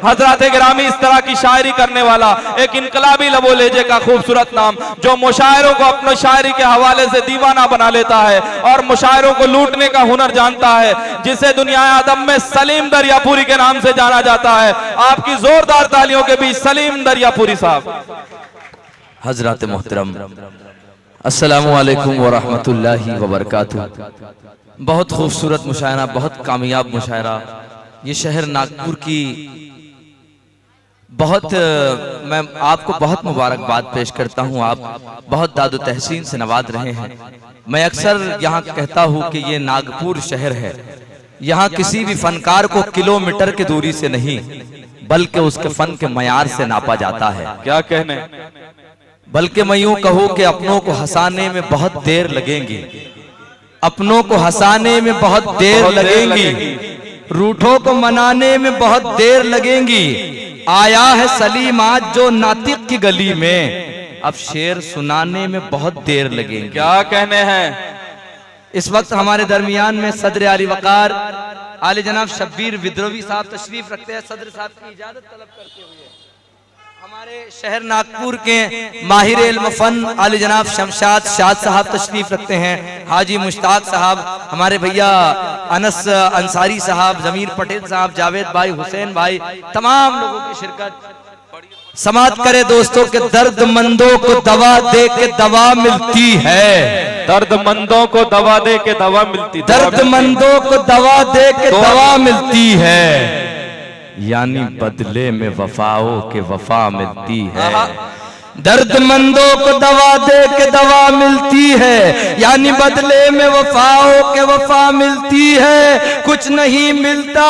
हजरत गिरामी इस तरह की शायरी करने वाला एक इनकलाबी लबो लहजे का खूबसूरत नाम, जो मुशायरों को अपने शायरी के हवाले से दीवाना बना लेता है और मुशायरों को लूटने का हुनर जानता है, जिसे दुनिया आदम में सलीम दरियापुरी के नाम से जाना जाता है। आपकी जोरदार तालियों के बीच सलीम दरियापुरी साहब। हजरत मोहतरम, अस्सलामु अलैकुम व रहमतुल्लाहि व बरकातुहू। बहुत खूबसूरत मुशायरा, बहुत कामयाब मुशायरा। ये शहर नागपुर की मैं आपको बहुत मुबारकबाद पेश करता हूँ। आप बहुत दादो तहसीन से नवाज रहे हैं। मैं अक्सर यहाँ कहता हूँ कि ये नागपुर शहर है। यहाँ किसी भी फनकार को किलोमीटर की दूरी से नहीं बल्कि उसके फन के मयार से नापा जाता है। क्या कहने, बल्कि मैं यूं कहूँ कि अपनों को हंसाने में बहुत देर लगेंगी, अपनों को हंसाने में बहुत देर लगेंगी, रूठों को मनाने में बहुत देर लगेंगी। आया है सलीम आज जो नातिक की गली में, अब शेर सुनाने में बहुत देर लगेंगी। क्या कहने हैं। इस वक्त हमारे दरमियान में सदर आली वकार आले जनाब शब्बीर विद्रोही साहब तशरीफ रखते हैं। सदर साहब की इजाजत तलब करते हुए हमारे शहर नागपुर के माहिर इल्म फन आले जनाब शमशाद शाद साहब तशरीफ रखते हैं। हाजी मुश्ताक साहब, हमारे भैया अनस अंसारी साहब, जमीर पटेल साहब, जावेद भाई, हुसैन भाई, तमाम लोगों की शिरकत। समात करे दोस्तों के दर्दमंदों को दवा दे के दवा मिलती है, दर्दमंदों को दवा दे के दवा मिलती, दर्दमंदों को दवा दे के दवा मिलती है, यानी बदले में वफाओं के वफा मिलती है। दर्दमंदों को दवा दे के दवा मिलती है, यानी बदले में वफाओं के वफा मिलती है। कुछ नहीं मिलता,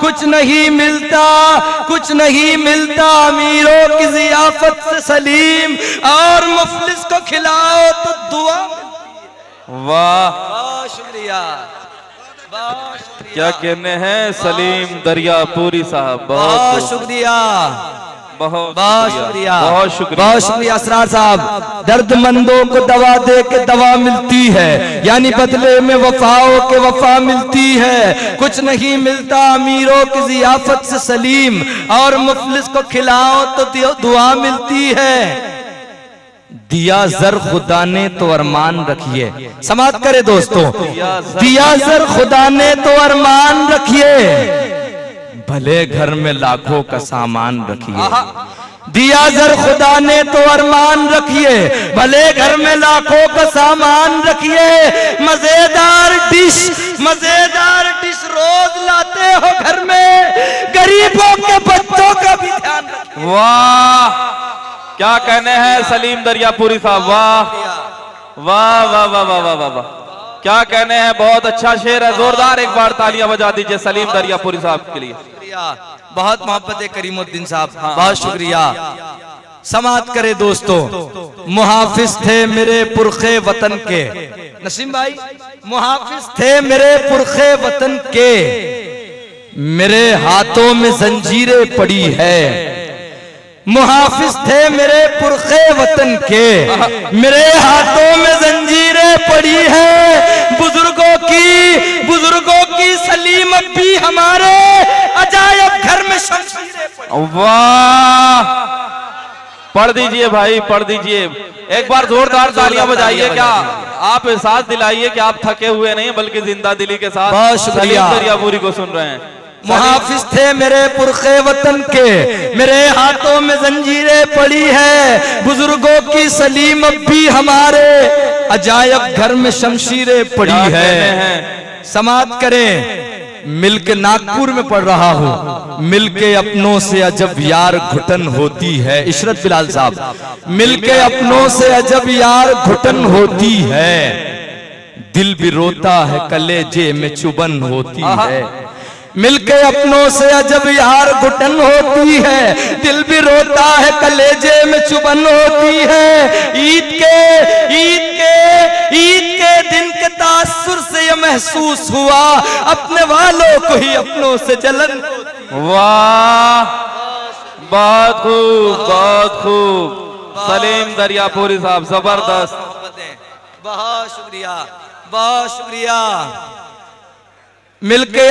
कुछ नहीं मिलता, कुछ नहीं मिलता अमीरों की जियाफत से सलीम, और मुफलिस को खिलाओ तो दुआ। वाह, बहुत शुक्रिया, क्या कहने हैं सलीम दरियापुरी साहब। बहुत शुक्रिया, बहुत शुक्रिया, बहुत शुक्रिया, बहुत शुक्रिया असरार साहब। दर्दमंदों को दवा दे के दवा मिलती है, यानी बदले में वफाओं के वफा मिलती है। कुछ नहीं मिलता अमीरों की जियाफत से सलीम, और मुफलिस को खिलाओ तो दुआ मिलती है। दिया जर खुदा ने तो अरमान रखिए, समात करे दोस्तों, दिया जर खुदा ने तो अरमान रखिए, भले घर में लाखों का सामान रखिए। दिया जर खुदा ने तो अरमान रखिए, भले घर में लाखों का सामान रखिए। मजेदार डिश रोज लाते हो घर में, गरीबों के बच्चों का भी ध्यान रखिए। वाह, क्या कहने हैं सलीम दरियापुरी साहब। वाह वाह वाह वाह वाह वाह वाह, क्या कहने हैं। बहुत अच्छा शेर है। जोरदार एक बार तालियां बजा दीजिए सलीम दरियापुरी साहब के लिए। बहुत मोहब्बत है करीमुद्दीन साहब, बहुत शुक्रिया। समात करे दोस्तों, मुहाफिज थे मेरे पुरखे वतन के, नसीम भाई, मुहाफिज थे मेरे पुरखे वतन के, मेरे हाथों में जंजीरें पड़ी है। मुहाफिज थे मेरे पुरखे वतन के, मेरे हाथों में जंजीरें पड़ी है। बुजुर्गों की सलीम अब भी हमारे अजायब घर में शमशीरें पड़ी। वाह, पढ़ दीजिए भाई, पढ़ दीजिए। एक बार जोरदार तालियां बजाइए। क्या आप एहसास दिलाइए कि आप थके हुए नहीं बल्कि जिंदा दिली के साथ सलीम दरियापुरी को सुन रहे हैं। मुहाफिज थे मेरे पुरखे वतन के, मेरे हाथों में जंजीरें पड़ी है। बुजुर्गों की सलीम अब भी हमारे अजायब घर में शमशीरें पड़ी है। समात करें, मिलके नागपुर में पढ़ रहा हूँ, मिलके अपनों से अजब यार घुटन होती है। इशरत बिलाल साहब, मिलके अपनों से अजब यार घुटन होती है, दिल भी रोता है कलेजे में चुभन होती है। मिलके अपनों से अजब यार घुटन होती है, दिल भी रोता है कलेजे में चुभन होती है। ईद के दिन के तासुर से ये महसूस हुआ, अपने वालों को ही अपनों से जलन। वाह, बहुत खूब, बहुत खूब। सलीम दरियापुरी साहब जबरदस्त। बहुत शुक्रिया, बहुत शुक्रिया। मिलके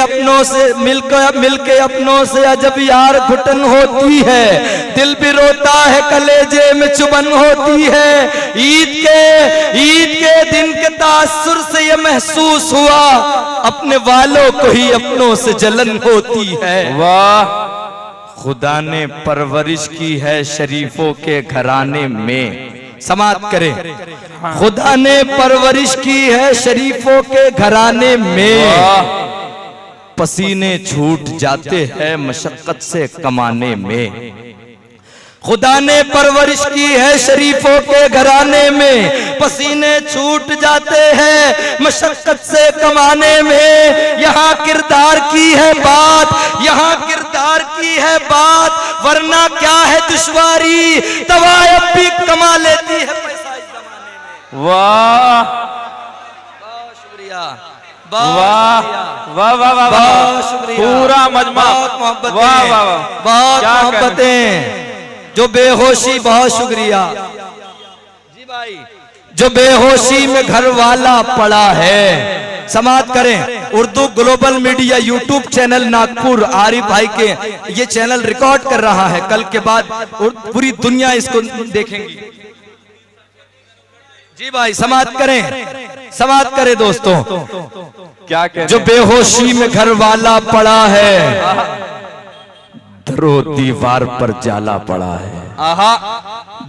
अपनों से अजब यार घुटन होती है, दिल भी रोता है कलेजे में चुभन होती है। ईद के दिन के तासुर से ये महसूस हुआ, अपने वालों को ही अपनों से जलन होती है। वाह, खुदा ने परवरिश की है शरीफों के घराने में, समाप्त करें। खुदा ने परवरिश की है शरीफों के घराने में, पसीने छूट जाते हैं मशक्कत से कमाने में। खुदा ने परवरिश की है शरीफों के घराने में, पसीने छूट जाते हैं मशक्कत से कमाने में। यहाँ किरदार की है बात, यहाँ किरदार की है बात, वरना क्या है दुश्वारी, तवायब भी कमा लेती है पैसा इस जमाने में। वाह, बहुत शुक्रिया, वाह वाह वाह वाह, बहुत शुक्रिया, पूरा मजमा, बहुत मोहब्बतें, वाह वाह वाह, बहुत क्या कहने? मोहब्बतें, जो बेहोशी, बहुत शुक्रिया जी भाई, जो बेहोशी में घर वाला पड़ा है, समाप्त करें। Urdu global media YouTube channel Nagpur Arif भाई के ये चैनल रिकॉर्ड कर रहा है, कल के बाद पूरी दुनिया इसको देखेंगी जी भाई। समाप्त करें दोस्तों। क्या कहने? जो बेहोशी में घर वाला पड़ा है, दरो दीवार पर जाला पड़ा है। आहा,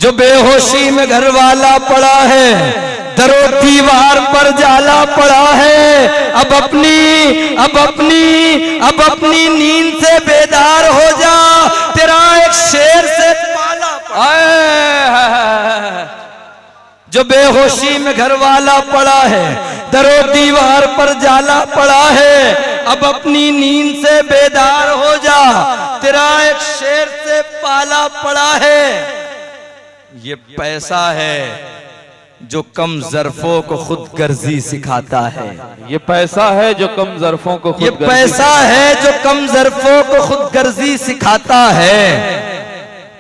जो बेहोशी में घर वाला पड़ा है, दरो दीवार पर जाला पड़ा है। अब अपनी नींद से बेदार हो जा, तेरा एक शेर से पाला पड़ा है। जो बेहोशी में घर वाला पड़ा है, दरो दीवार पर जाला पड़ा है। अब अपनी नींद से बेदार हो जा, तेरा एक शेर से पाला पड़ा है। ये पैसा है जो कम ज़र्फों को खुद गर्जी सिखाता है। ये पैसा है जो कम ज़र्फों को खुद ये पैसा है जो कम ज़र्फों को खुद गर्जी सिखाता है।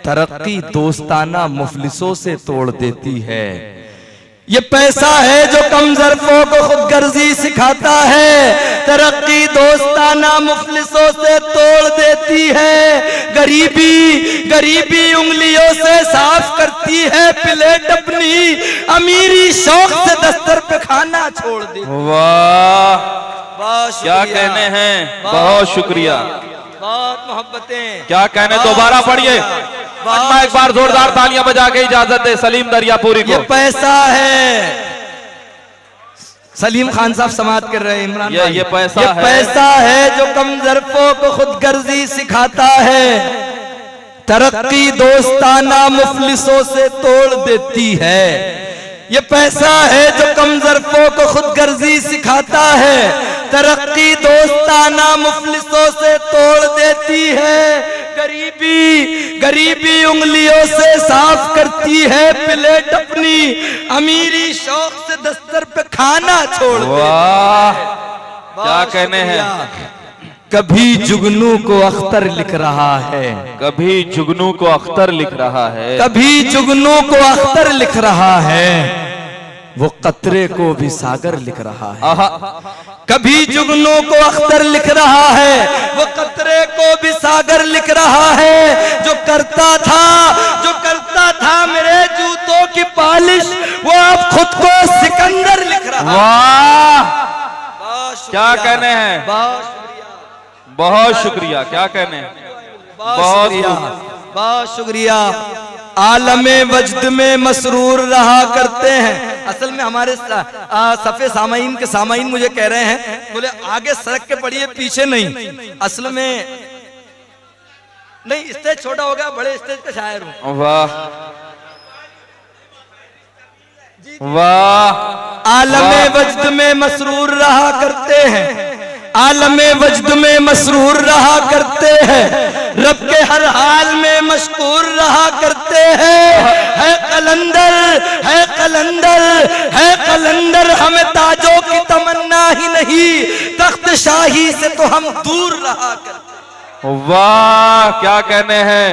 तरक्की दोस्ताना मुफलिसों से तोड़ देती है। ये पैसा है जो कम ज़र्फों को खुद गर्जी सिखाता है, तरक्की दोस्ताना मुफलिसों से तोड़ देती है। गरीबी उंगलियों से साफ करती है प्लेट अपनी, अमीरी शौक से दस्तर पे खाना छोड़ देती है। वाह, बहुत क्या कहने हैं, बहुत शुक्रिया, बहुत मोहब्बतें, क्या कहने। दोबारा पढ़िए, एक बार जोरदार तालियां बजा के इजाजत दे सलीम दरियापुरी को। ये पैसा है, सलीम खान साहब समाप्त कर रहे हैं। इमरान भाई, ये पैसा है जो कम ज़र्फों को खुद गर्जी सिखाता है, तरक्की दोस्ताना मुफलिसों से तोड़ देती है। ये पैसा है जो कम ज़र्फों को खुद गर्जी सिखाता है, तरक्की दोस्ताना मुफलिसों से तोड़ देती है। गरीबी उंगलियों से साफ करती है प्लेट अपनी, अमीरी शौक से दस्तर पे खाना छोड़ देती है। वाह, क्या कहने हैं। कभी जुगनू को अख्तर लिख रहा है, कभी जुगनू को अख्तर लिख रहा है, कभी जुगनू को अख्तर लिख रहा है, वो कतरे को भी सागर लिख रहा है। आहा, कभी जुगनू को अख्तर लिख रहा है, वो कतरे को भी सागर लिख रहा है। जो करता था मेरे जूतों की पालिश, वो अब खुद को सिकंदर लिख रहा है। वाह, क्या शुक्रिया, कहने हैं, बहुत शुक्रिया, क्या कहने हैं, बहुत शुक्रिया। आलमे वजद में मसरूर रहा करते हैं। असल में हमारे सफ़े सामाइन के सामाइन मुझे कह रहे हैं, बोले आगे सड़क के पढ़िए पीछे नहीं। असल में नहीं, स्टेज छोटा हो गया, बड़े स्टेज का शायर हूँ। वाह वाह, आलमे वजद में मसरूर रहा करते हैं, आलमे वजद में मसरूर रहा करते हैं, रब के हर हाल में मशकूर रहा करते हैं। है कलंदर हमें ताजों की तमन्ना ही नहीं, तख्त शाही से तो हम दूर रहा करते। वाह, क्या कहने हैं।